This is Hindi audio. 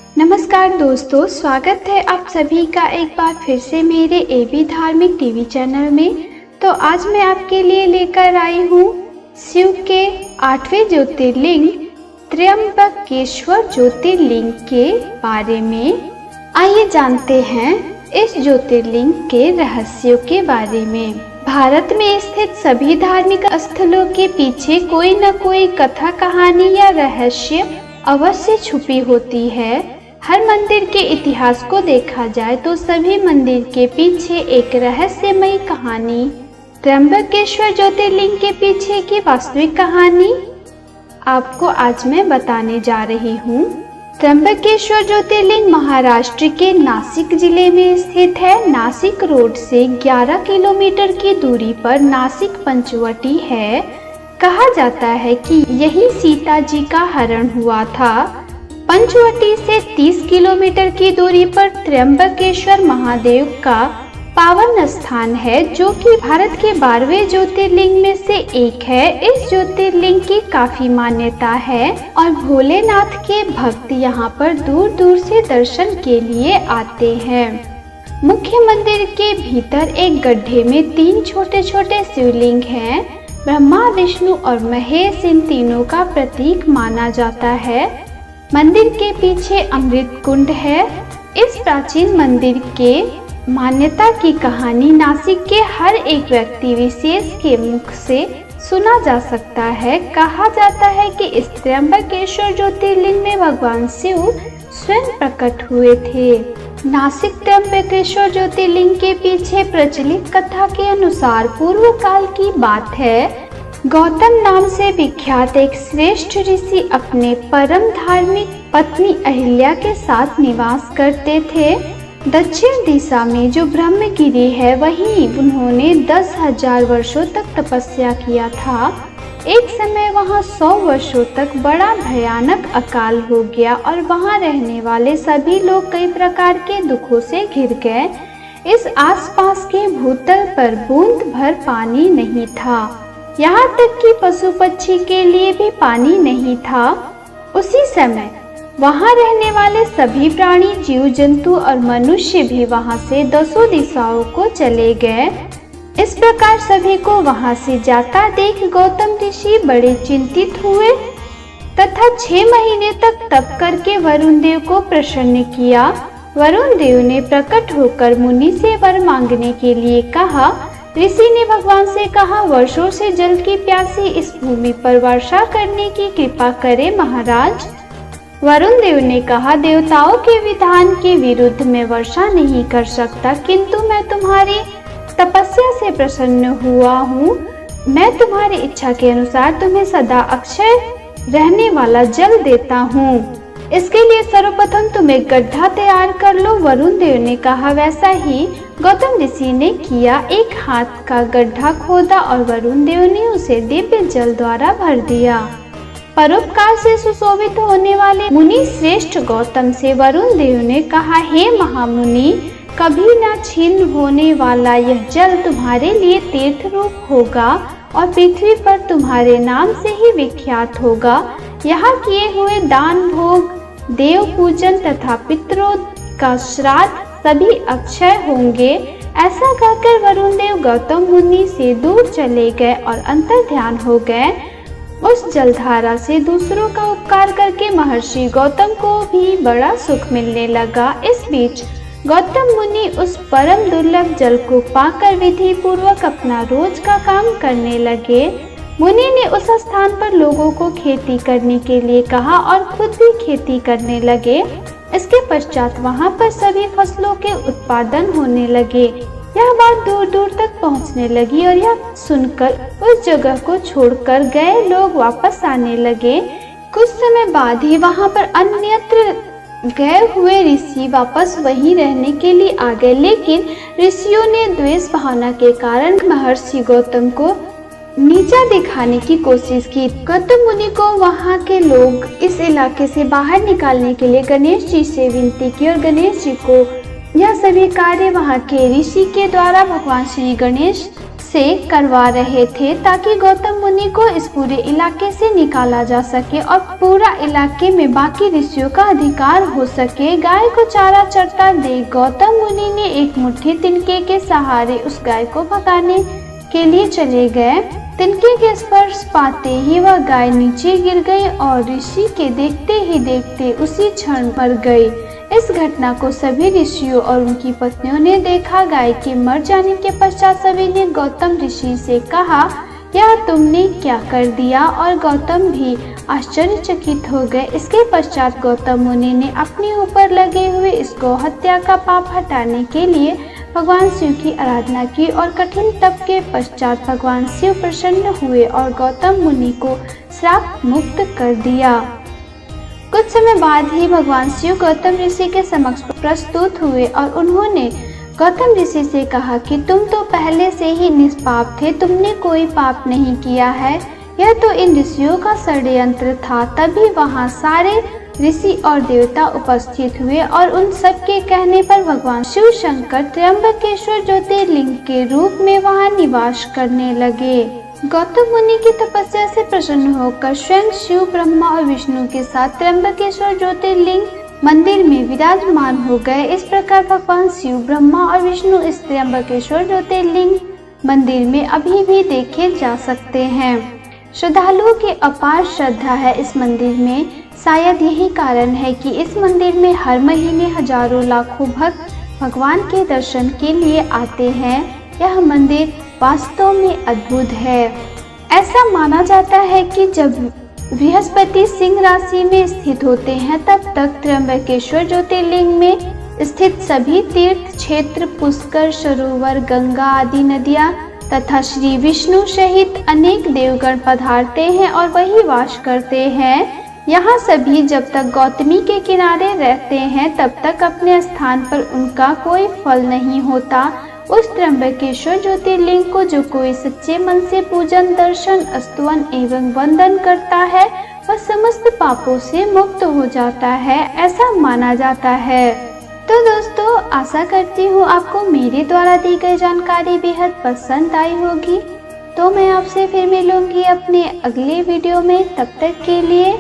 नमस्कार दोस्तों, स्वागत है आप सभी का एक बार फिर से मेरे एबी धार्मिक टीवी चैनल में। तो आज मैं आपके लिए लेकर आई हूँ शिव के 8वें ज्योतिर्लिंग त्र्यंबकेश्वर ज्योतिर्लिंग के बारे में। आइए जानते हैं इस ज्योतिर्लिंग के रहस्यों के बारे में। भारत में स्थित सभी धार्मिक स्थलों के पीछे कोई न कोई कथा, कहानी या रहस्य अवश्य छुपी होती है। हर मंदिर के इतिहास को देखा जाए तो सभी मंदिर के पीछे एक रहस्यमयी कहानी, त्र्यंबकेश्वर ज्योतिर्लिंग के पीछे की वास्तविक कहानी आपको आज मैं बताने जा रही हूँ। त्र्यंबकेश्वर ज्योतिर्लिंग महाराष्ट्र के नासिक जिले में स्थित है। नासिक रोड से 11 किलोमीटर की दूरी पर नासिक पंचवटी है। कहा जाता है कि यही सीता जी का हरण हुआ था। पंचवटी से 30 किलोमीटर की दूरी पर त्र्यंबकेश्वर महादेव का पावन स्थान है, जो कि भारत के 12वें ज्योतिर्लिंग में से एक है। इस ज्योतिर्लिंग की काफी मान्यता है और भोलेनाथ के भक्त यहाँ पर दूर दूर से दर्शन के लिए आते हैं। मुख्य मंदिर के भीतर एक गड्ढे में 3 छोटे छोटे शिवलिंग हैं। ब्रह्मा, विष्णु और महेश इन तीनों का प्रतीक माना जाता है। मंदिर के पीछे अमृत कुंड है। इस प्राचीन मंदिर के मान्यता की कहानी नासिक के हर एक व्यक्ति विशेष के मुख से सुना जा सकता है। कहा जाता है कि इस त्र्यंबकेश्वर ज्योतिर्लिंग में भगवान शिव स्वयं प्रकट हुए थे। नासिक त्र्यंबकेश्वर ज्योतिर्लिंग के पीछे प्रचलित कथा के अनुसार पूर्व काल की बात है। गौतम नाम से विख्यात एक श्रेष्ठ ऋषि अपने परम धार्मिक पत्नी अहिल्या के साथ निवास करते थे। दक्षिण दिशा में जो ब्रह्मगिरी है, वहीं उन्होंने 10,000 वर्षों तक तपस्या किया था। एक समय वहां 100 वर्षों तक बड़ा भयानक अकाल हो गया और वहां रहने वाले सभी लोग कई प्रकार के दुखों से घिर गए। इस आसपास के भूतल पर बूंद भर पानी नहीं था, यहाँ तक कि पशु पक्षी के लिए भी पानी नहीं था। उसी समय वहाँ रहने वाले सभी प्राणी, जीव जंतु और मनुष्य भी वहाँ से 10 दिशाओं को चले गए। इस प्रकार सभी को वहाँ से जाता देख गौतम ऋषि बड़े चिंतित हुए तथा 6 महीने तक तप करके वरुण देव को प्रसन्न किया। वरुण देव ने प्रकट होकर मुनि से वर मांगने के लिए कहा। ऋषि ने भगवान से कहा, वर्षों से जल की प्यासी इस भूमि पर वर्षा करने की कृपा करें महाराज। वरुण देव ने कहा, देवताओं के विधान के विरुद्ध मैं वर्षा नहीं कर सकता, किंतु मैं तुम्हारी तपस्या से प्रसन्न हुआ हूँ। मैं तुम्हारी इच्छा के अनुसार तुम्हें सदा अक्षय रहने वाला जल देता हूँ। इसके लिए सर्वप्रथम तुम एक गड्ढा तैयार कर लो। वरुण देव ने कहा। वैसा ही गौतम ऋषि ने किया। एक हाथ का गड्ढा खोदा और वरुण देव ने उसे दिव्य जल द्वारा भर दिया। परोपकार से सुशोभित होने वाले मुनि श्रेष्ठ गौतम से वरुण देव ने कहा, हे महामुनि, कभी न छीन होने वाला यह जल तुम्हारे लिए तीर्थ रूप होगा और पृथ्वी पर तुम्हारे नाम से ही विख्यात होगा। यहाँ किए हुए दान, भोग, देव पूजन तथा पितरों का श्राद्ध सभी अक्षय होंगे। ऐसा कहकर वरुण देव गौतम मुनि से दूर चले गए और अंतर ध्यान हो गए। उस जलधारा से दूसरों का उपकार करके महर्षि गौतम को भी बड़ा सुख मिलने लगा। इस बीच गौतम मुनि उस परम दुर्लभ जल को पाकर विधि पूर्वक अपना रोज का काम करने लगे। मुनि ने उस स्थान पर लोगों को खेती करने के लिए कहा और खुद भी खेती करने लगे। इसके पश्चात वहां पर सभी फसलों के उत्पादन होने लगे। यह बात दूर दूर तक पहुंचने लगी और यह सुनकर उस जगह को छोड़कर गए लोग वापस आने लगे। कुछ समय बाद ही वहां पर अन्यत्र गए हुए ऋषि वापस वहीं रहने के लिए आ गए, लेकिन ऋषियों ने द्वेष भावना के कारण महर्षि गौतम को नीचा दिखाने की कोशिश की। गौतम मुनि को वहां के लोग इस इलाके से बाहर निकालने के लिए गणेश जी से विनती की और गणेश जी को यह सभी कार्य वहां के ऋषि के द्वारा भगवान श्री गणेश से करवा रहे थे ताकि गौतम मुनि को इस पूरे इलाके से निकाला जा सके और पूरा इलाके में बाकी ऋषियों का अधिकार हो सके। गाय को चारा चरता देख गौतम मुनि ने एक मुट्ठी तिनके के सहारे उस गाय को भगाने के लिए चले गए। तिनके के स्पर्श पाते ही वह गाय नीचे गिर गई और ऋषि के देखते ही देखते उसी क्षण मर गई। इस घटना को सभी ऋषियों और उनकी पत्नियों ने देखा। गाय के मर जाने के पश्चात सभी ने गौतम ऋषि से कहा, यह तुमने क्या कर दिया? और गौतम भी आश्चर्यचकित हो गए। इसके पश्चात गौतम मुनि ने अपने ऊपर लगे हुए इस गौ हत्या का पाप हटाने के लिए भगवान शिव की आराधना की और कठिन तप के पश्चात भगवान शिव प्रसन्न हुए और गौतम मुनि को श्राप मुक्त कर दिया। कुछ समय बाद ही भगवान शिव गौतम ऋषि के समक्ष प्रस्तुत हुए और उन्होंने गौतम ऋषि से कहा कि तुम तो पहले से ही निष्पाप थे, तुमने कोई पाप नहीं किया है, यह तो इन ऋषियों का षड्यंत्र था। तभी वहाँ सारे ऋषि और देवता उपस्थित हुए और उन सब के कहने पर भगवान शिव शंकर त्र्यंबकेश्वर ज्योतिर्लिंग के रूप में वहाँ निवास करने लगे। गौतम मुनि की तपस्या से प्रसन्न होकर स्वयं शिव, ब्रह्मा और विष्णु के साथ त्र्यंबकेश्वर ज्योतिर्लिंग मंदिर में विराजमान हो गए। इस प्रकार भगवान शिव, ब्रह्मा और विष्णु इस त्र्यंबकेश्वर ज्योतिर्लिंग मंदिर में अभी भी देखे जा सकते हैं। श्रद्धालुओं की अपार श्रद्धा है इस मंदिर में। शायद यही कारण है कि इस मंदिर में हर महीने हजारों लाखों भक्त भगवान के दर्शन के लिए आते हैं। यह मंदिर वास्तव में अद्भुत है। ऐसा माना जाता है कि जब बृहस्पति सिंह राशि में स्थित होते हैं तब तक त्र्यंबकेश्वर ज्योतिर्लिंग में स्थित सभी तीर्थ क्षेत्र, पुष्कर, सरोवर, गंगा आदि नदियाँ तथा श्री विष्णु सहित अनेक देवगण पधारते हैं और वही वास करते हैं। यहाँ सभी जब तक गौतमी के किनारे रहते हैं तब तक अपने स्थान पर उनका कोई फल नहीं होता। उस त्र्यंबकेश्वर ज्योतिर्लिंग को जो कोई सच्चे मन से पूजन, दर्शन, स्तवन एवं वंदन करता है वह समस्त पापों से मुक्त हो जाता है, ऐसा माना जाता है। तो दोस्तों, आशा करती हूँ आपको मेरे द्वारा दी गई जानकारी बेहद पसंद आई होगी। तो मैं आपसे फिर मिलूंगी अपने अगले वीडियो में। तब तक के लिए